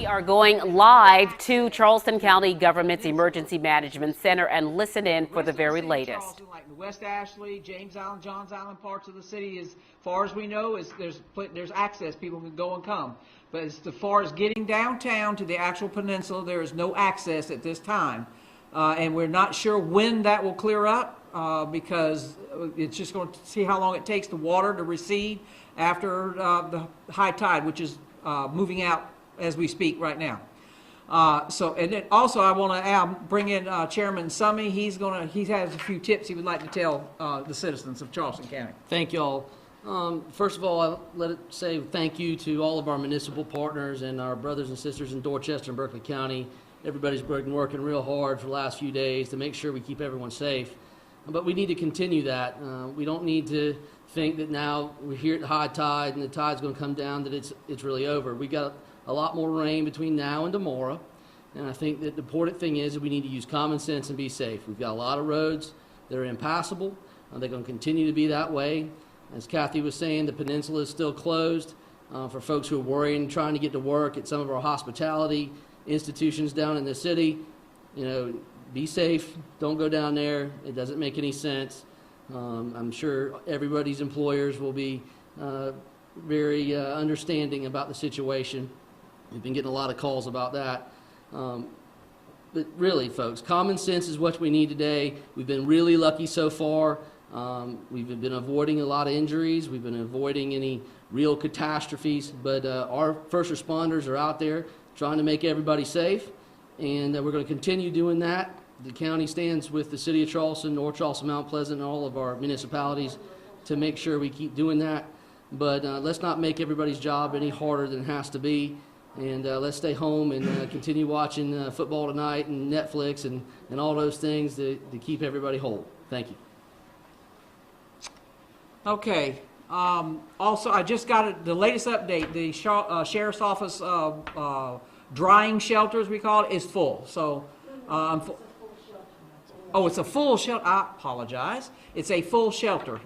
are going live to Charleston County Government's Emergency Management Center and listen in for the very latest. Like the West Ashley, James Island, Johns Island parts of the city, as far as we know, there's access. People can go and come. But as far as getting downtown to the actual peninsula, there is no access at this time. And we're not sure when that will clear up because it's just going to see how long it takes the water to recede after the high tide, which is moving out as we speak right now. And then also I want to bring in Chairman Summey. He has a few tips he would like to tell the citizens of Charleston County. Thank you all. First of all, let it say thank you to all of our municipal partners and our brothers and sisters in Dorchester and Berkeley County. Everybody's been working real hard for the last few days to make sure we keep everyone safe. But we need to continue that. We don't need to think that now we're here at high tide and the tide's going to come down, that it's really over. We got a lot more rain between now and tomorrow. And I think that the important thing is that we need to use common sense and be safe. We've got a lot of roads that are impassable. They're going to continue to be that way. As Kathy was saying, the peninsula is still closed for folks who are worrying, trying to get to work at some of our hospitality institutions down in the city. You know, be safe. Don't go down there. It doesn't make any sense. I'm sure everybody's employers will be very understanding about the situation. We've been getting a lot of calls about that. But really, folks, common sense is what we need today. We've been really lucky so far. We've been avoiding a lot of injuries. We've been avoiding any real catastrophes. But our first responders are out there trying to make everybody safe, and we're going to continue doing that. The county stands with the City of Charleston, North Charleston, Mount Pleasant, and all of our municipalities to make sure we keep doing that. But let's not make everybody's job any harder than it has to be. And let's stay home and continue watching football tonight and Netflix and all those things to keep everybody whole. Thank you. Okay. Also, I just got the latest update. The Sheriff's Office drying shelter, as we call it, is full. So, oh, it's a full shelter. I apologize. It's a full shelter.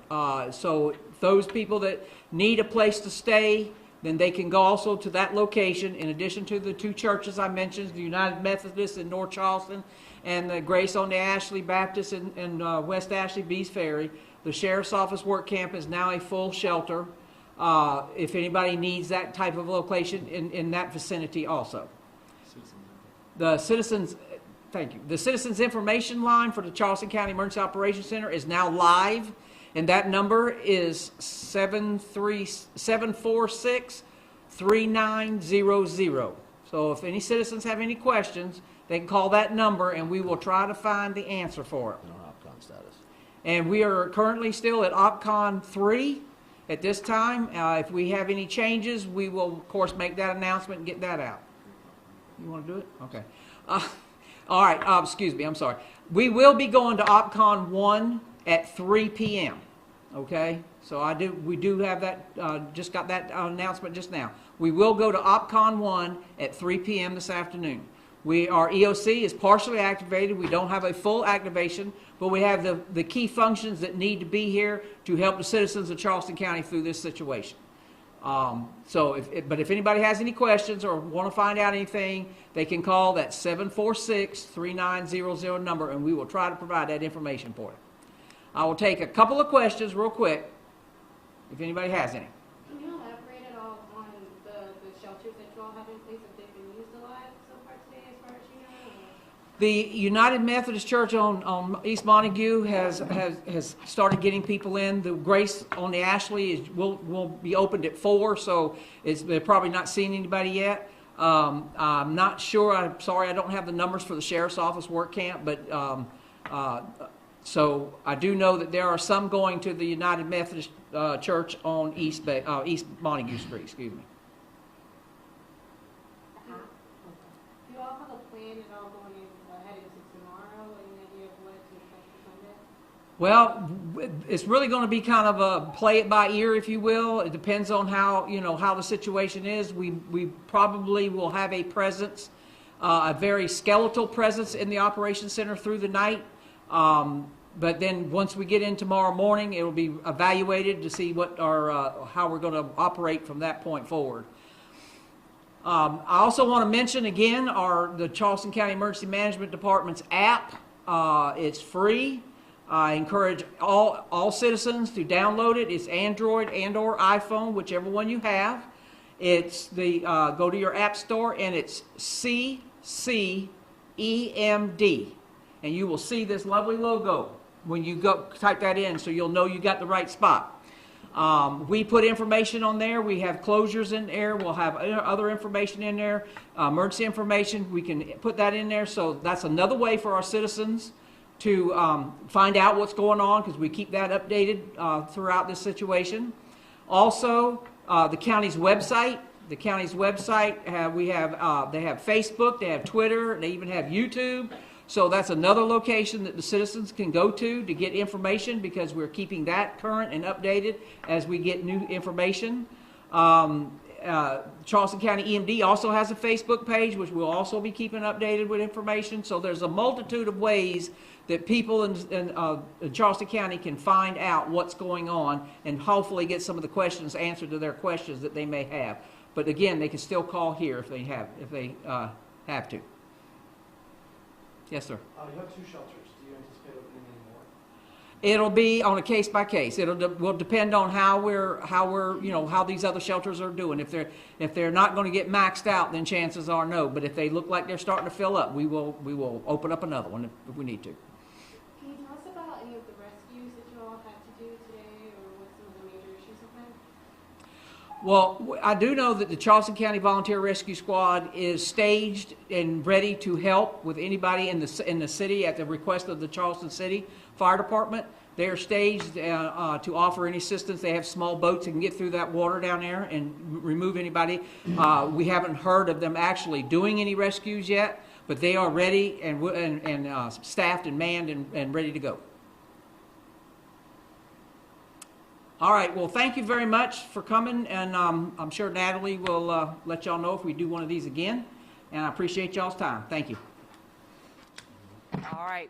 So those people that need a place to stay, then they can go also to that location, in addition to the two churches I mentioned, the United Methodist in North Charleston and the Grace on the Ashley Baptist in West Ashley, Bees Ferry. The Sheriff's Office work camp is now a full shelter if anybody needs that type of location in that vicinity also. The Citizens, thank you. The Citizens Information Line for the Charleston County Emergency Operations Center is now live. And that number is 746-3900. So if any citizens have any questions, they can call that number and we will try to find the answer for it. And our OPCON status. And we are currently still at OPCON 3 at this time. If we have any changes, we will, of course, make that announcement and get that out. You want to do it? Okay. All right. Excuse me. I'm sorry. We will be going to OPCON 1 at 3 p.m. Okay, so we do have that. Just got that announcement just now. We will go to OPCON 1 at 3 p.m. this afternoon. Our EOC is partially activated. We don't have a full activation, but we have the key functions that need to be here to help the citizens of Charleston County through this situation. But if anybody has any questions or want to find out anything, they can call that 746-3900 number, and we will try to provide that information for you. I will take a couple of questions real quick, if anybody has any. Can you elaborate at all on the shelters that you all have in place, if they've been used a lot so far today, as far as you know? The United Methodist Church on East Montague has started getting people in. The Grace on the Ashley will be opened at 4, so they're probably not seeing anybody yet. I'm not sure. I'm sorry, I don't have the numbers for the Sheriff's Office work camp, but so I do know that there are some going to the United Methodist Church on East Montague Street. Excuse me. Do you all have a plan at all going ahead into tomorrow? Any idea of what to expect for Sunday? Well, it's really going to be kind of a play it by ear, if you will. It depends on how the situation is. We probably will have a presence, a very skeletal presence in the operations center through the night. But then once we get in tomorrow morning, it will be evaluated to see what how we're going to operate from that point forward. I also want to mention again the Charleston County Emergency Management Department's app. It's free. I encourage all citizens to download it. It's Android and/or iPhone, whichever one you have. It's go to your app store and it's CCEMD, and you will see this lovely logo when you go type that in, so you'll know you got the right spot. We put information on there. We have closures in there. We'll have other information in there, emergency information. We can put that in there. So that's another way for our citizens to find out what's going on, because we keep that updated throughout this situation. Also, the county's website. The county's website, they have Facebook, they have Twitter, they even have YouTube. So that's another location that the citizens can go to get information, because we're keeping that current and updated as we get new information. Charleston County EMD also has a Facebook page, which we'll also be keeping updated with information. So there's a multitude of ways that people in Charleston County can find out what's going on and hopefully get some of the questions answered to their questions that they may have. But again, they can still call here if they have to. Yes, sir. You have 2 shelters. Do you anticipate opening any more? It'll be on a case by case. Will depend on how these other shelters are doing. If they're not going to get maxed out, then chances are no. But if they look like they're starting to fill up, we will open up another one if we need to. Can you tell us about any of the rescues that you all had to do today, or what some of the major issues have been? Well, I do know that the Charleston County Volunteer Rescue Squad is staged and ready to help with anybody in the city at the request of the Charleston City Fire Department. They are staged to offer any assistance. They have small boats that can get through that water down there and remove anybody. We haven't heard of them actually doing any rescues yet, but they are ready and staffed and manned and ready to go. All right, well, thank you very much for coming, and I'm sure Natalie will let y'all know if we do one of these again, and I appreciate y'all's time. Thank you. All right.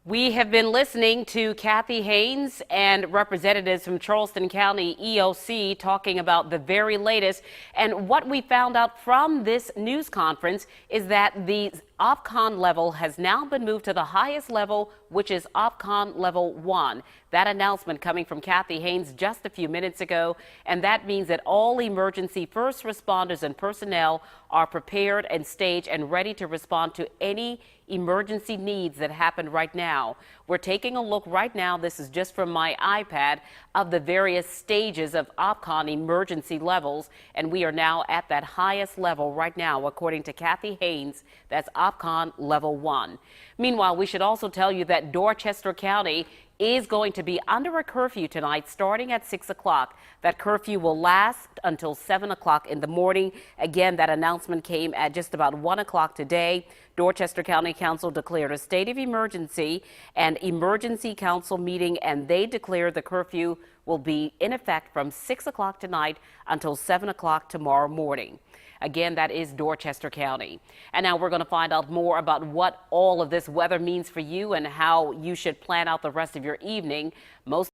We have been listening to Kathy Haynes and representatives from Charleston County EOC talking about the very latest. And what we found out from this news conference is that the OPCON level has now been moved to the highest level, which is OPCON level 1. That announcement coming from Kathy Haynes just a few minutes ago, and that means that all emergency first responders and personnel are prepared and staged and ready to respond to any emergency needs that happen right now. We're taking a look right now, this is just from my iPad, of the various stages of OPCON emergency levels, and we are now at that highest level right now, according to Kathy Haynes. That's OPCON level 1. Meanwhile, we should also tell you that Dorchester County is going to be under a curfew tonight starting at 6 o'clock. That curfew will last until 7 o'clock in the morning. Again, that announcement came at just about 1 o'clock today. Dorchester County Council declared a state of emergency and emergency council meeting, and they declared the curfew will be in effect from 6 o'clock tonight until 7 o'clock tomorrow morning. Again, that is Dorchester County. And now we're going to find out more about what all of this weather means for you and how you should plan out the rest of your evening. Most